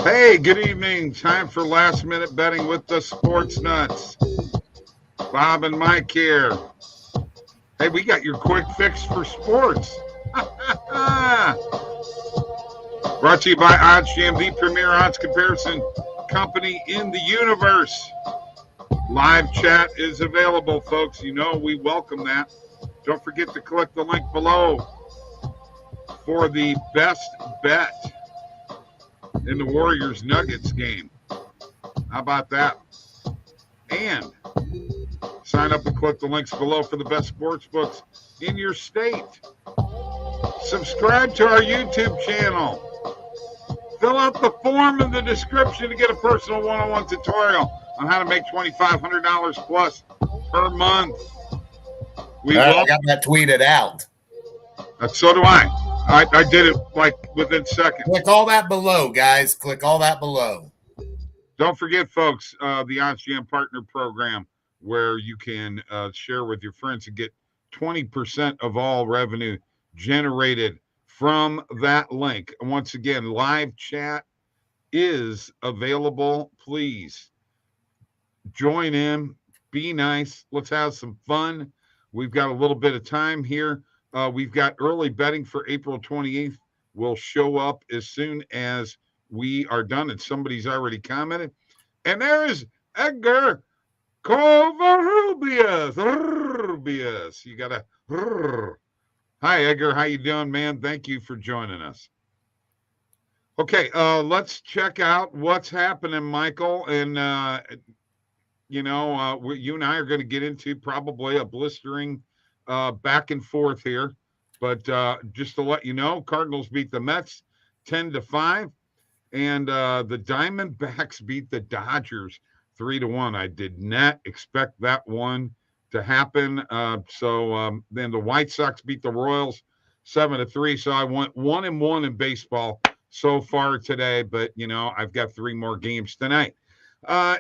Hey, good evening. Time for last minute betting with the Sports Nuts. Bob and Mike here. Hey, we got your quick fix for sports. Brought to you by OddsJam, the premier odds comparison company in the universe. Live chat is available, folks. You know we welcome that. Don't forget to click the link below for the best bet in the Warriors Nuggets game. How about that? And sign up and click the links below for the best sports books in your state. Subscribe to our YouTube channel. Fill out the form in the description to get a personal one-on-one tutorial on how to make $2,500 plus per month. I got that tweeted out. So do I. I did it like within seconds. Click all that below, guys. Click all that below. Don't forget, folks, the OddsJam Partner Program, where you can share with your friends and get 20% of all revenue generated from that link. And once again, live chat is available. Please join in. Be nice. Let's have some fun. We've got a little bit of time here. We've got early betting for April 28th. We'll show up as soon as we are done. And somebody's already commented. And there is Edgar Covarrubias. You got to. Hi, Edgar. How you doing, man? Thank you for joining us. Okay, let's check out what's happening, Michael. And, you and I are going to get into probably a blistering back and forth here. But just to let you know, Cardinals beat the Mets 10-5. And the Diamondbacks beat the Dodgers 3-1. I did not expect that one to happen. Then the White Sox beat the Royals 7-3. So I went 1-1 in baseball so far today. But, I've got 3 more games tonight.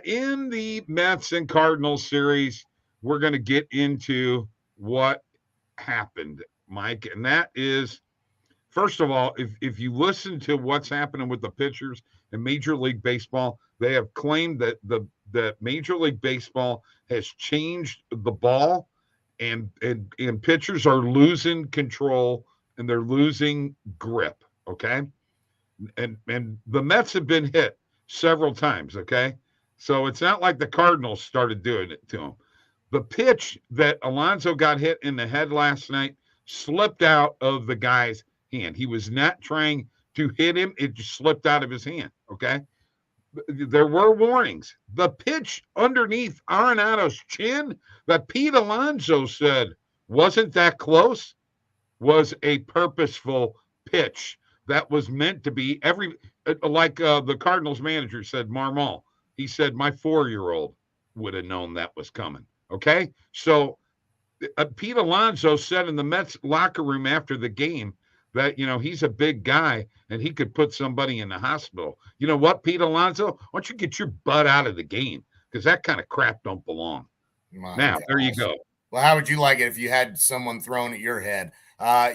In the Mets and Cardinals series, we're going to get into what happened, Mike. And that is, first of all, if you listen to what's happening with the pitchers in Major League Baseball, they have claimed that Major League Baseball has changed the ball, and pitchers are losing control and they're losing grip. Okay, and the Mets have been hit several times. Okay, so it's not like the Cardinals started doing it to them. The pitch that Alonso got hit in the head last night slipped out of the guy's hand. He was not trying to hit him. It just slipped out of his hand. Okay. There were warnings. The pitch underneath Arenado's chin that Pete Alonso said wasn't that close was a purposeful pitch that was meant to be the Cardinals manager said, Marmol. He said, my 4-year-old would have known that was coming. Okay. So Pete Alonso said in the Mets locker room after the game that, he's a big guy and he could put somebody in the hospital. You know what, Pete Alonso? Why don't you get your butt out of the game? Because that kind of crap don't belong. There you go. Well, how would you like it if you had someone thrown at your head?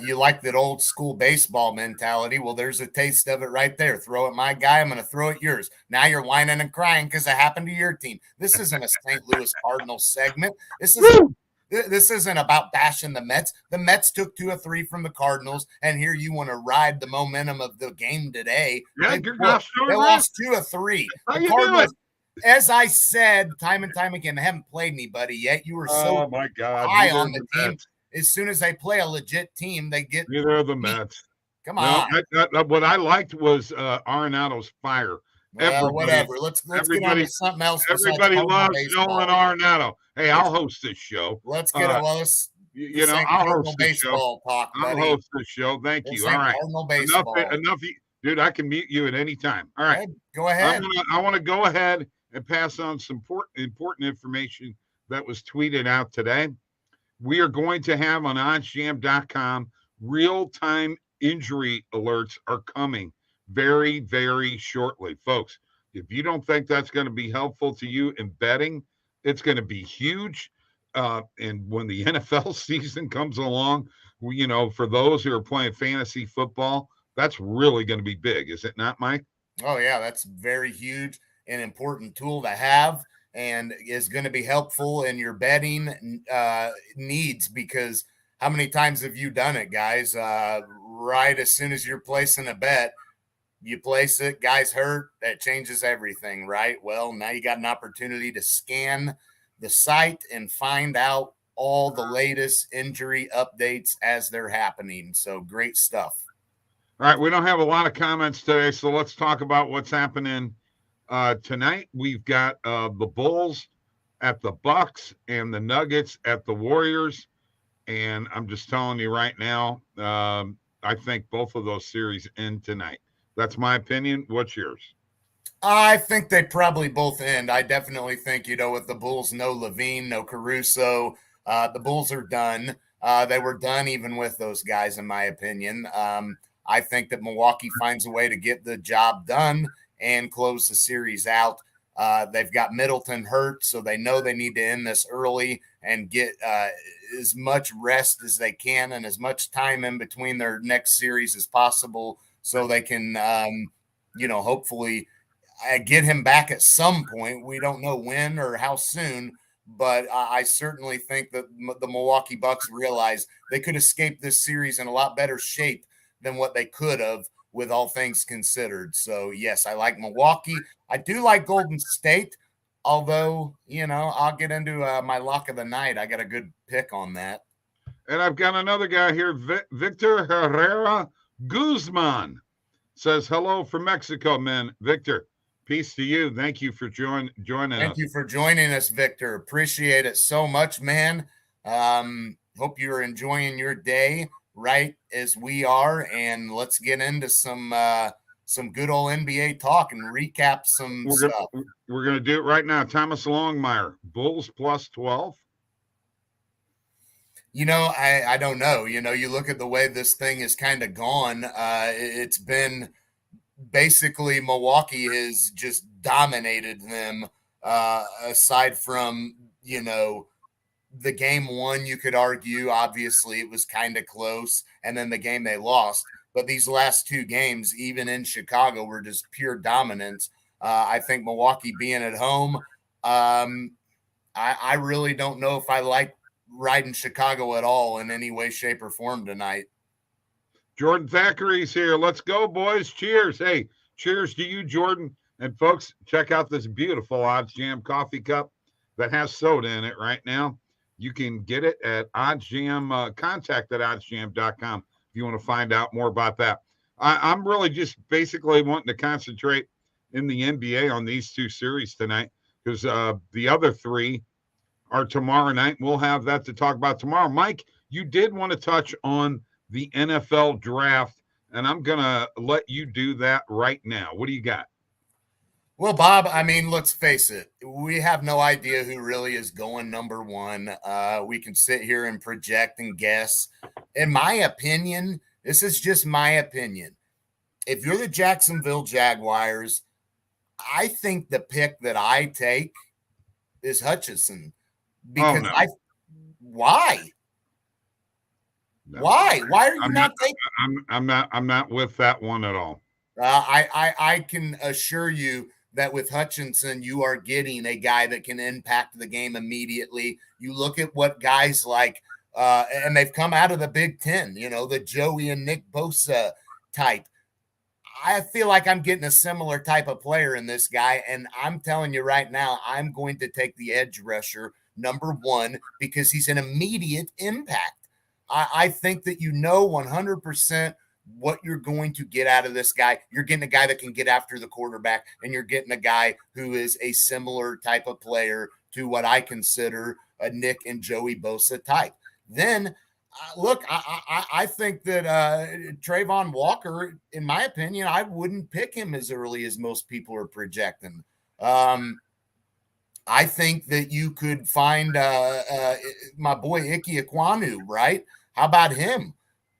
You like that old school baseball mentality. Well, there's a taste of it right there. Throw at my guy, I'm going to throw at yours. Now you're whining and crying because it happened to your team. This isn't a St. Louis Cardinals segment. This isn't about bashing the Mets. The Mets took 2 of 3 from the Cardinals, and here you want to ride the momentum of the game today. Yeah, they lost 2 of 3. The Cardinals, as I said time and time again, they haven't played anybody yet. You were so high on the team. Mets. As soon as they play a legit team, they get neither of the Mets. Come on. What I liked was Arenado's fire. Well, whatever. Let's get on to something else. Everybody loves Nolan Arenado. Hey, I'll host this show. Let's get it. Well, I'll host this show. I'll host this show. Thank you. All right. Enough. Dude, I can mute you at any time. All right. Go ahead. I want to go ahead and pass on some important information that was tweeted out today. We are going to have on OddsJam.com real-time injury alerts are coming very, very shortly. Folks, if you don't think that's going to be helpful to you in betting, it's going to be huge. And when the NFL season comes along, for those who are playing fantasy football, that's really going to be big. Is it not, Mike? Oh, yeah, that's very huge and important tool to have and is going to be helpful in your betting needs because how many times have you done it, guys? Right as soon as you're placing a bet, you place it, guys hurt, that changes everything, right? Well, now you got an opportunity to scan the site and find out all the latest injury updates as they're happening. So great stuff. All right, we don't have a lot of comments today, so let's talk about what's happening tonight. We've got the Bulls at the Bucks and the Nuggets at the Warriors. And I'm just telling you right now, I think both of those series end tonight. That's my opinion. What's yours? I think they probably both end. I definitely think, with the Bulls, no Levine, no Caruso, the Bulls are done. They were done even with those guys, in my opinion. I think that Milwaukee finds a way to get the job done and close the series out. They've got Middleton hurt, so they know they need to end this early and get as much rest as they can and as much time in between their next series as possible so they can, hopefully get him back at some point. We don't know when or how soon, but I certainly think that the Milwaukee Bucks realize they could escape this series in a lot better shape than what they could have with all things considered. So, yes, I like Milwaukee. I do like Golden State, although, I'll get into my lock of the night. I got a good pick on that. And I've got another guy here, Victor Herrera Guzman, says, hello from Mexico, man. Victor, peace to you. Thank you for joining us. Thank you for joining us, Victor. Appreciate it so much, man. Hope you're enjoying your day right as we are, and let's get into some good old NBA talk and recap some stuff. We're going to do it right now. Thomas Longmire, Bulls plus 12. I don't know. You look at the way this thing is kind of gone. It's been basically Milwaukee has just dominated them. Aside from the game one, you could argue, obviously, it was kind of close. And then the game they lost. But these last two games, even in Chicago, were just pure dominance. I think Milwaukee being at home, I really don't know if I like riding Chicago at all in any way, shape, or form tonight. Jordan Thackeray's here. Let's go, boys. Cheers. Hey, cheers to you, Jordan. And folks, check out this beautiful OddsJam coffee cup that has soda in it right now. You can get it at OddsJam, contact at oddsjam.com if you want to find out more about that. I'm really just basically wanting to concentrate in the NBA on these two series tonight because the other three are tomorrow night. We'll have that to talk about tomorrow. Mike, you did want to touch on the NFL draft, and I'm going to let you do that right now. What do you got? Well, Bob, I mean, let's face it. We have no idea who really is going number one. We can sit here and project and guess. In my opinion, this is just my opinion. If you're the Jacksonville Jaguars, I think the pick that I take is Hutchinson. Because why? No. Why? Why are you not taking? I'm not with that one at all. I can assure you that with Hutchinson, you are getting a guy that can impact the game immediately. You look at what guys like, and they've come out of the Big Ten, the Joey and Nick Bosa type. I feel like I'm getting a similar type of player in this guy, and I'm telling you right now, I'm going to take the edge rusher number one because he's an immediate impact. I think that 100% what you're going to get out of this guy. You're getting a guy that can get after the quarterback, and you're getting a guy who is a similar type of player to what I consider a Nick and Joey Bosa type. Then, look, I think that Trayvon Walker, in my opinion, I wouldn't pick him as early as most people are projecting. I think that you could find my boy Ike Ekwonu, right? How about him?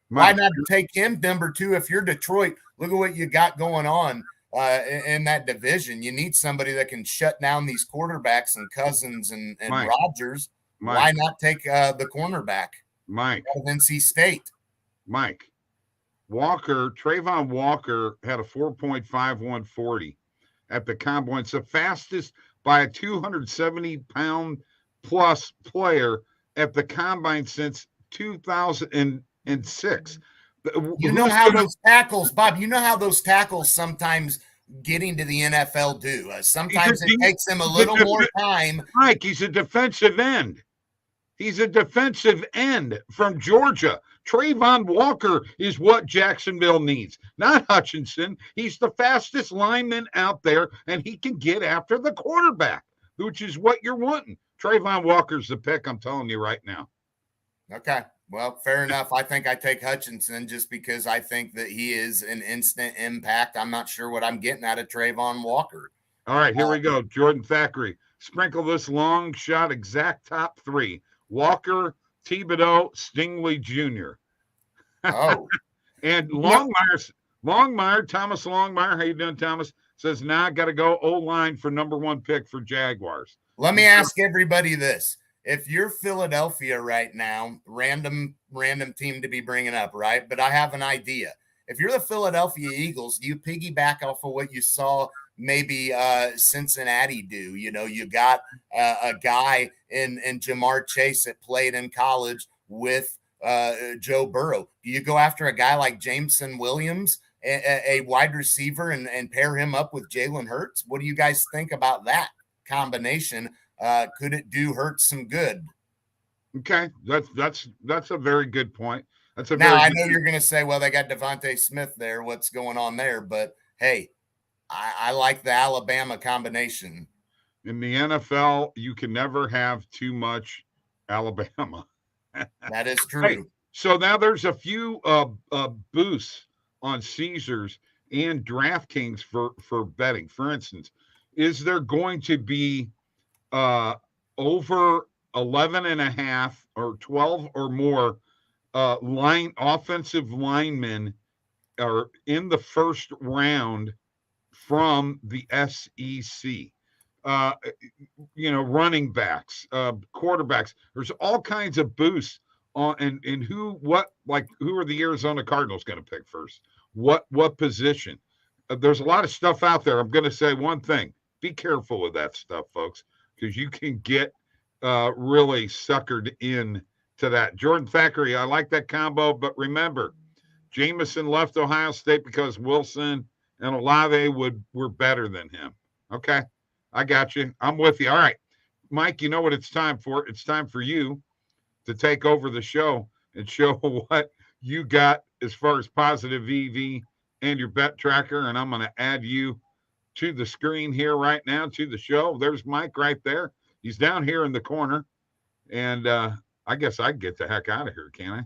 Why not take him number two if you're Detroit? Look at what you got going on in that division. You need somebody that can shut down these quarterbacks and Cousins and Rodgers. Why not take the cornerback? Mike. Out of NC State. Mike, Trayvon Walker had a 4.5140 at the combine. It's the fastest by a 270-pound plus player at the combine since 2006. You know how those tackles, Bob, you know how those tackles sometimes getting to the NFL do. Sometimes it takes them a little more time. Mike, he's a defensive end. He's a defensive end from Georgia. Trayvon Walker is what Jacksonville needs, not Hutchinson. He's the fastest lineman out there, and he can get after the quarterback, which is what you're wanting. Trayvon Walker's the pick, I'm telling you right now. Okay. Well, fair enough. I think I take Hutchinson just because I think that he is an instant impact. I'm not sure what I'm getting out of Trayvon Walker. All right, here we go. Jordan Thackeray. Sprinkle this long shot exact top three. Walker, Thibodeau, Stingley Jr. Oh. And Thomas Longmire, how you doing, Thomas? Says, I got to go O-line for number one pick for Jaguars. Let me ask everybody this. If you're Philadelphia right now, random team to be bringing up, right? But I have an idea. If you're the Philadelphia Eagles, do you piggyback off of what you saw maybe Cincinnati do? You know, you got a guy in Jamar Chase that played in college with Joe Burrow. Do you go after a guy like Jameson Williams, a wide receiver, and pair him up with Jalen Hurts? What do you guys think about that combination? Could it do Hurts some good? Okay, that's a very good point. I know you're going to say, well, they got Devontae Smith there. What's going on there? But hey, I like the Alabama combination. In the NFL, you can never have too much Alabama. That is true. Hey, so now there's a few boosts on Caesars and DraftKings for betting. For instance, is there going to be over 11.5 or 12 or more offensive linemen are in the first round from the SEC? Running backs, quarterbacks. There's all kinds of boosts on and who are the Arizona Cardinals going to pick first? What position? There's a lot of stuff out there. I'm going to say one thing: be careful with that stuff, folks, because you can get really suckered in to that. Jordan Thackeray, I like that combo, but remember, Jameson left Ohio State because Wilson and Olave were better than him. Okay, I got you. I'm with you. All right, Mike, you know what it's time for? It's time for you to take over the show and show what you got as far as positive EV and your bet tracker, and I'm going to add you to the screen here right now, to the show. There's Mike right there. He's down here in the corner, and I guess I can get the heck out of here, can I?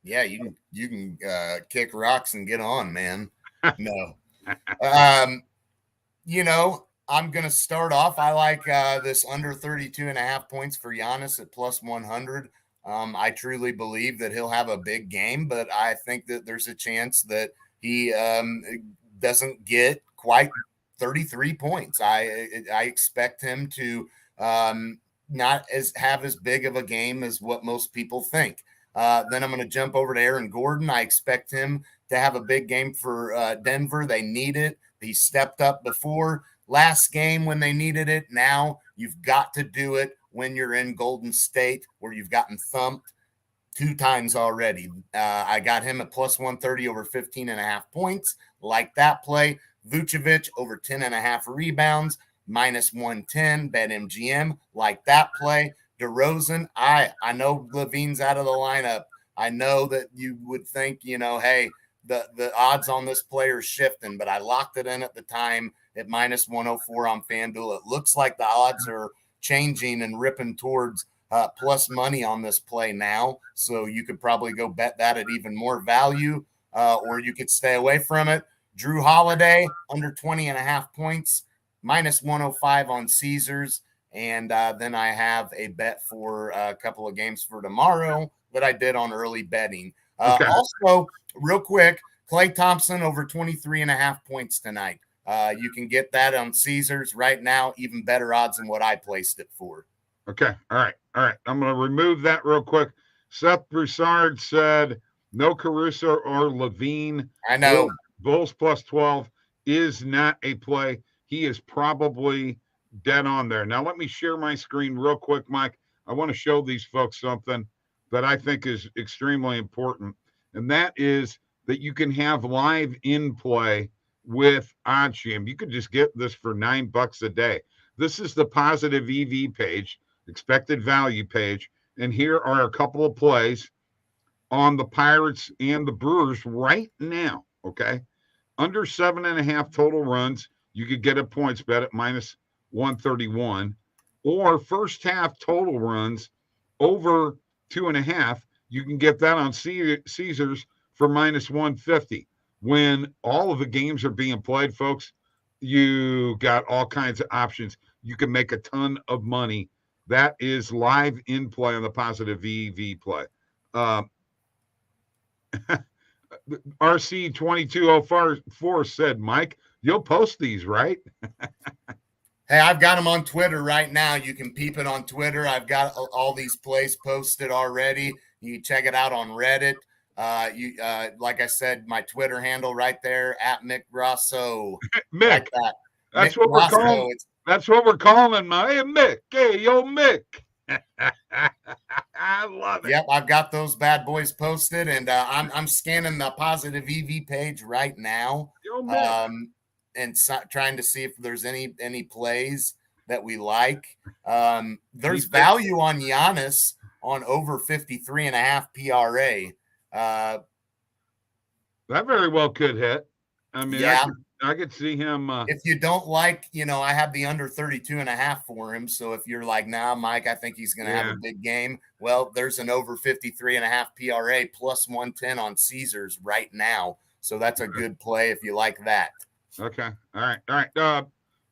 Yeah, you can kick rocks and get on, man. No. I'm going to start off. I like this under 32.5 points for Giannis at plus 100. I truly believe that he'll have a big game, but I think that there's a chance that he doesn't get quite 33 points. I expect him to not have as big of a game as what most people think. Then I'm going to jump over to Aaron Gordon. I expect him to have a big game for Denver. They need it. He stepped up before last game when they needed it. Now you've got to do it when you're in Golden State, where you've gotten thumped 2 times already. I got him at plus 130 over 15.5 points. Like that play. Vucevic over 10.5 rebounds, minus 110. BetMGM, like that play. DeRozan, I know Levine's out of the lineup. I know that you would think, hey, the odds on this player are shifting, but I locked it in at the time at minus 104 on FanDuel. It looks like the odds are changing and ripping towards plus money on this play now. So you could probably go bet that at even more value, or you could stay away from it. Drew Holiday, under 20.5 points, minus 105 on Caesars. And then I have a bet for a couple of games for tomorrow that I did on early betting. Okay. Also, real quick, Klay Thompson over 23.5 points tonight. You can get that on Caesars right now, even better odds than what I placed it for. Okay. All right. I'm going to remove that real quick. Seth Broussard said No Caruso or Levine. I know. Bulls plus 12 is not a play. He is probably dead on there. Now, let me share my screen real quick, Mike. I want to show these folks something that I think is extremely important, and that is that you can have live in play with OddsJam. You could just get this for $9 a day. This is the positive EV page, expected value page, and here are a couple of plays on the Pirates and the Brewers right now. Okay. Under 7.5 total runs, you could get a points bet at minus 131, or first half total runs over 2.5. You can get that on Caesars for minus 150. When all of the games are being played, folks, you got all kinds of options. You can make a ton of money. That is live in play on the positive EV play. RC2204 said, Mike, you'll post these, right? Hey, I've got them on Twitter right now. You can peep it on Twitter. I've got all these plays posted already. You can check it out on Reddit. Like I said, my Twitter handle right there at Mick Grosso. Mick, like that. That's Mick what Grosso, we're calling. That's what we're calling my Mick. Hey, yo, Mick. I love it. Yep, I've got those bad boys posted, and I'm scanning the positive EV page right now, and trying to see if there's any plays that we like. There's value on Giannis on over 53.5 PRA. That very well could hit. I mean, yeah. I could see him. If you don't like, I have the under 32.5 for him. So if you're like, nah, Mike, I think he's going to have a big game. Well, there's an over 53.5 PRA plus 110 on Caesars right now. So that's a good play if you like that. Okay. All right.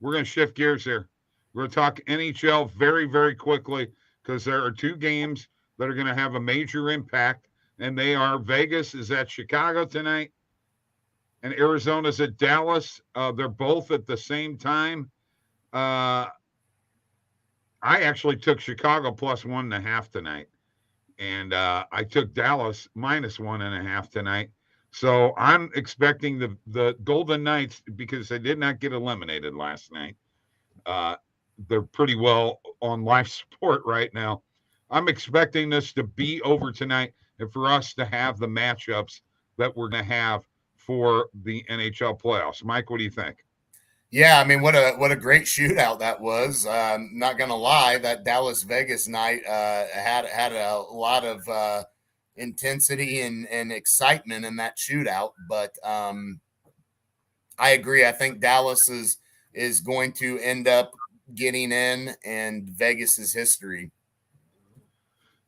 We're going to shift gears here. We're going to talk NHL very, very quickly because there are two games that are going to have a major impact, and they are Vegas is at Chicago tonight, and Arizona's at Dallas. They're both at the same time. I actually took Chicago plus 1.5 tonight, and I took Dallas minus 1.5 tonight. So I'm expecting the Golden Knights, because they did not get eliminated last night. They're pretty well on life support right now. I'm expecting this to be over tonight and for us to have the matchups that we're going to have for the NHL playoffs. Mike, what do you think? Yeah, I mean, what a great shootout that was. Not gonna lie, that Dallas Vegas night had a lot of intensity and excitement in that shootout. But I agree. I think Dallas is going to end up getting in, and Vegas is history.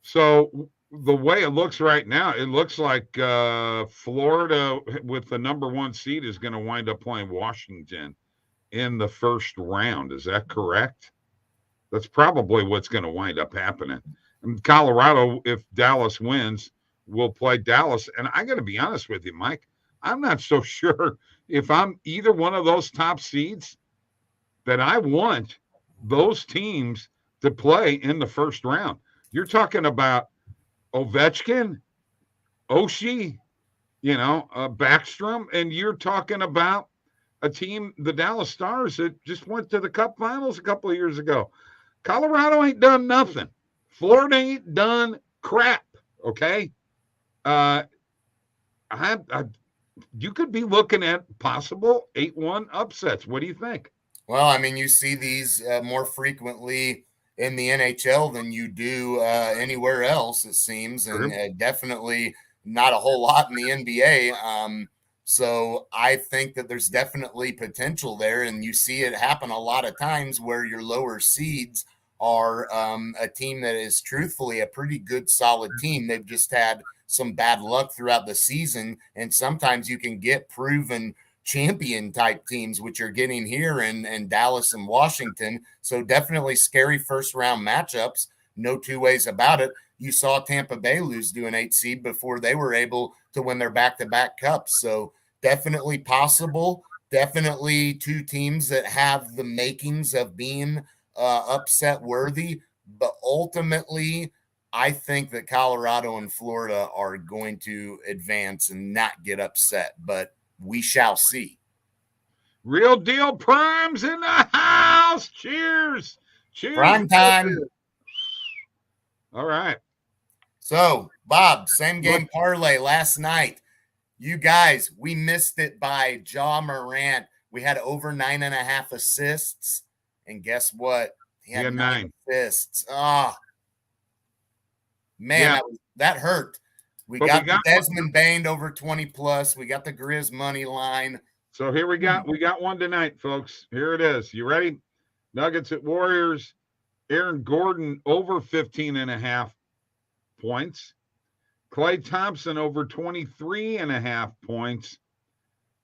So the way it looks right now, it looks like Florida with the number 1 seed is going to wind up playing Washington in the first round. Is that correct? That's probably what's going to wind up happening. And Colorado, if Dallas wins, will play Dallas. And I got to be honest with you, Mike, I'm not so sure if I'm either one of those top seeds that I want those teams to play in the first round. You're talking about Ovechkin, Oshie, Backstrom, and you're talking about a team, the Dallas Stars, that just went to the Cup Finals a couple of years ago. Colorado ain't done nothing. Florida ain't done crap. Okay, you could be looking at possible 8-1 upsets. What do you think? Well, I mean, you see these more frequently in the NHL than you do anywhere else, it seems, and definitely not a whole lot in the NBA. So I think that there's definitely potential there, and you see it happen a lot of times where your lower seeds are a team that is truthfully a pretty good, solid team. They've just had some bad luck throughout the season, and sometimes you can get proven champion type teams, which you're getting here in Dallas and Washington. So definitely scary first round matchups. No two ways about it. You saw Tampa Bay lose to an 8 seed before they were able to win their back-to-back cups. So definitely possible. Definitely two teams that have the makings of being upset worthy. But ultimately, I think that Colorado and Florida are going to advance and not get upset, but we shall see. Real deal primes in the house. Cheers. Cheers. Prime time. All right. So, Bob, same game parlay last night. You guys, we missed it by Ja Morant. We had over 9.5 assists. And guess what? He had 9 assists. Ah, man, Yeah. that hurt. We got Desmond Bain over 20 plus. We got the Grizz money line. So here we got one tonight, folks. Here it is. You ready? Nuggets at Warriors. Aaron Gordon over 15.5 points. Klay Thompson over 23.5 points.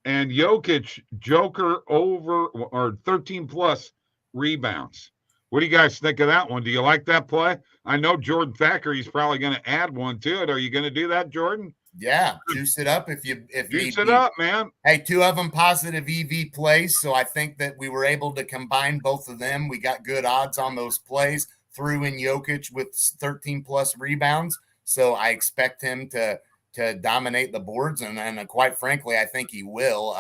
And Jokic, Joker over or 13 plus rebounds. What do you guys think of that one? Do you like that play? I know Jordan Thackeray's probably going to add one to it. Are you going to do that, Jordan? Yeah, juice it up if juice it up, man. Hey, 2 of them positive EV plays, so I think that we were able to combine both of them. We got good odds on those plays. Threw in Jokic with 13 plus rebounds, so I expect him to dominate the boards, and quite frankly, I think he will.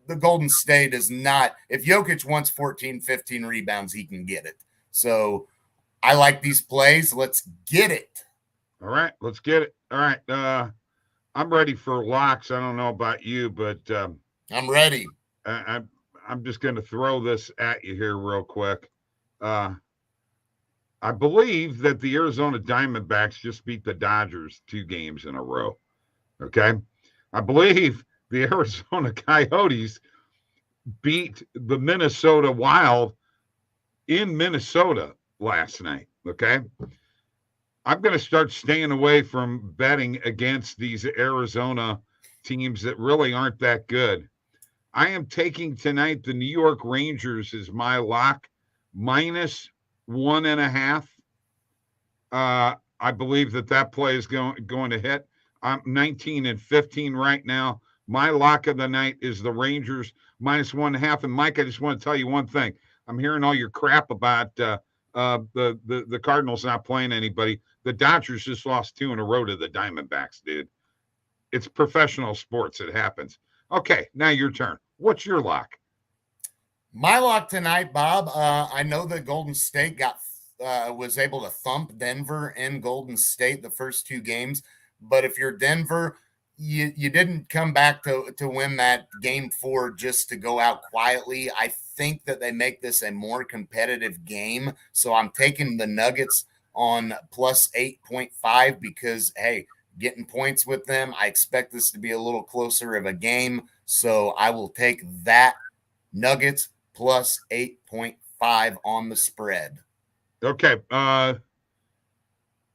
The Golden State is not – if Jokic wants 14, 15 rebounds, he can get it. So I like these plays. Let's get it. All right, let's get it. All right, I'm ready for locks. I don't know about you, but I'm ready. I'm just going to throw this at you here real quick. I believe that the Arizona Diamondbacks just beat the Dodgers 2 games in a row. Okay, I believe the Arizona Coyotes beat the Minnesota Wild in Minnesota last night. Okay. I'm going to start staying away from betting against these Arizona teams that really aren't that good. I am taking tonight the New York Rangers as my lock, -1.5. I believe that play is going to hit. I'm 19-15 right now. My lock of the night is the Rangers -1.5. And Mike, I just want to tell you one thing. I'm hearing all your crap about the Cardinals not playing anybody. The Dodgers just lost 2 in a row to the Diamondbacks, dude. It's professional sports. It happens. Okay, now your turn. What's your lock? My lock tonight, Bob, I know that Golden State was able to thump Denver in Golden State the first 2 games. But if you're Denver, you didn't come back to win that game 4 just to go out quietly. I think that they make this a more competitive game. So I'm taking the Nuggets on +8.5 because, hey, getting points with them, I expect this to be a little closer of a game. So I will take that Nuggets +8.5 on the spread. Okay.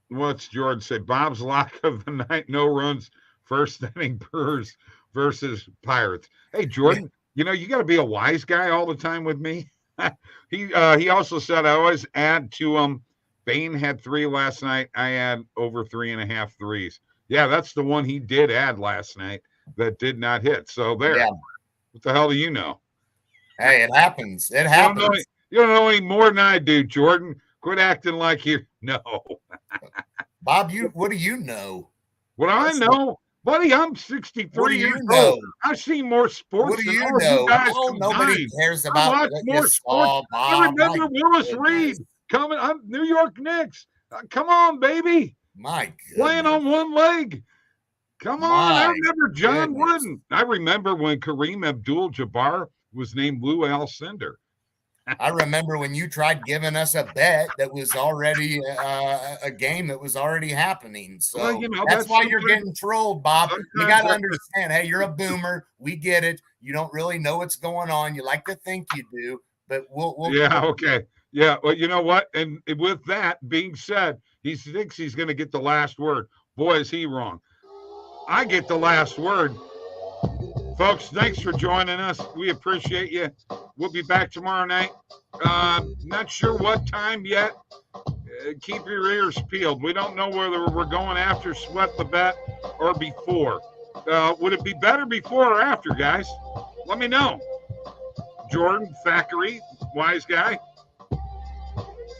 What's Jordan say? Bob's lock of the night, no runs, first inning Brewers versus Pirates. Hey, Jordan, you got to be a wise guy all the time with me. He also said I always add to them. Bain had 3 last night. I had over 3.5 threes. Yeah, that's the one he did add last night that did not hit. So there. Yeah. What the hell do you know? Hey, it happens. It happens. You don't know any more than I do, Jordan. Quit acting like you know. Bob, what do you know? What I know? Buddy, I'm 63 years old. I've seen more sports what do than you all know? you guys Nobody cares about more sports. I remember Willis Reed coming. I'm New York Knicks. Come on, baby. My goodness. Playing on one leg. Come on. I remember John Wooden. I remember when Kareem Abdul-Jabbar was named Lou Alcindor. I remember when you tried giving us a bet that was already a game that was already happening. So that's why you're getting trolled, Bob. You got to understand, hey, you're a boomer. We get it. You don't really know what's going on. You like to think you do, but we'll okay. Yeah, well, you know what? And with that being said, he thinks he's going to get the last word. Boy, is he wrong. I get the last word. Folks, thanks for joining us. We appreciate you. We'll be back tomorrow night. Not sure what time yet. Keep your ears peeled. We don't know whether we're going after Sweat the Bet or before. Would it be better before or after, guys? Let me know. Jordan Thackeray, wise guy.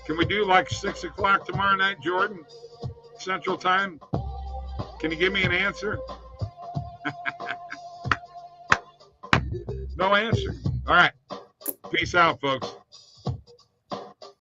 Can we do like 6 o'clock tomorrow night, Jordan? Central Time? Can you give me an answer? No answer. All right. Peace out, folks.